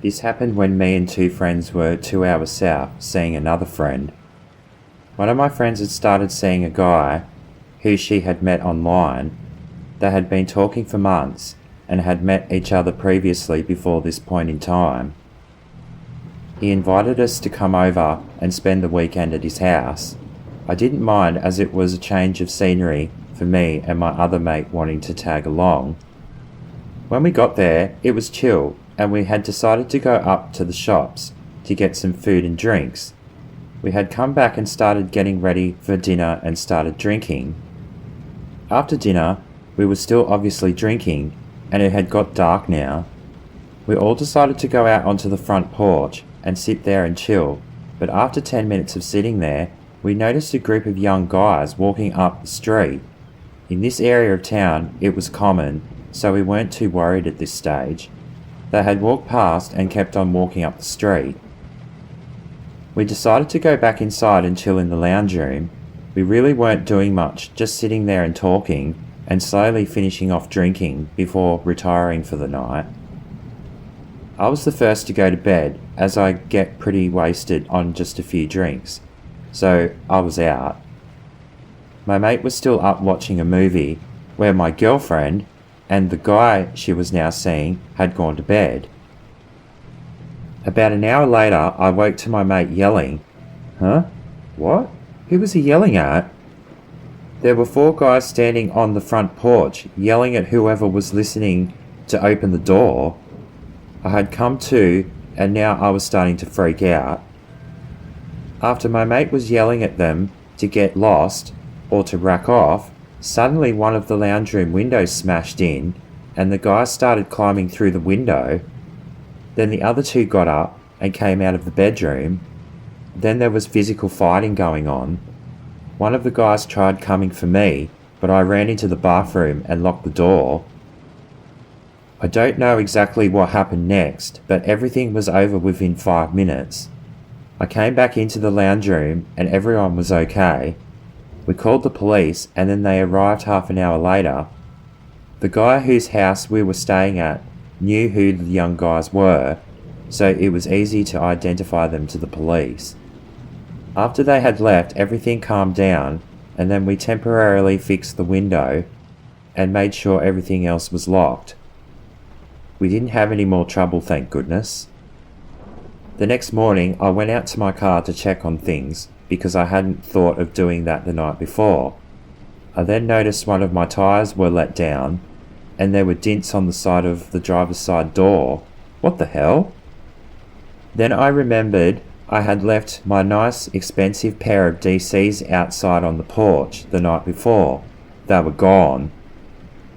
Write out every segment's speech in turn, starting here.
This happened when me and two friends were 2 hours south seeing another friend. One of my friends had started seeing a guy who she had met online. They had been talking for months and had met each other previously before this point in time. He invited us to come over and spend the weekend at his house. I didn't mind as it was a change of scenery for me and my other mate wanting to tag along. When we got there, it was chill and we had decided to go up to the shops to get some food and drinks. We had come back and started getting ready for dinner and started drinking. After dinner, we were still obviously drinking and it had got dark now. We all decided to go out onto the front porch and sit there and chill, but after 10 minutes of sitting there, we noticed a group of young guys walking up the street. In this area of town, it was common, so we weren't too worried at this stage. They had walked past and kept on walking up the street. We decided to go back inside and chill in the lounge room. We really weren't doing much, just sitting there and talking, and slowly finishing off drinking before retiring for the night. I was the first to go to bed, as I get pretty wasted on just a few drinks, so I was out. My mate was still up watching a movie, where my girlfriend and the guy she was now seeing had gone to bed. About an hour later, I woke to my mate yelling, "Huh? What? Who was he yelling at?" There were 4 guys standing on the front porch, yelling at whoever was listening to open the door. I had come to, and now I was starting to freak out. After my mate was yelling at them to get lost, or to rack off, suddenly one of the lounge room windows smashed in, and the guy started climbing through the window. Then the other 2 got up and came out of the bedroom. Then there was physical fighting going on. One of the guys tried coming for me, but I ran into the bathroom and locked the door. I don't know exactly what happened next, but everything was over within 5 minutes. I came back into the lounge room and everyone was okay. We called the police and then they arrived half an hour later. The guy whose house we were staying at knew who the young guys were, so it was easy to identify them to the police. After they had left, everything calmed down, and then we temporarily fixed the window and made sure everything else was locked. We didn't have any more trouble, thank goodness. The next morning, I went out to my car to check on things because I hadn't thought of doing that the night before. I then noticed one of my tyres were let down and there were dents on the side of the driver's side door. What the hell? Then I remembered I had left my nice expensive pair of DCs outside on the porch the night before. They were gone.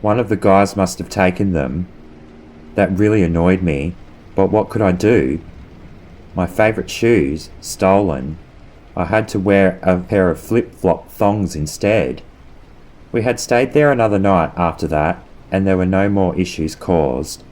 One of the guys must have taken them. That really annoyed me, but what could I do? My favourite shoes, stolen. I had to wear a pair of flip-flop thongs instead. We had stayed there another night after that, and there were no more issues caused.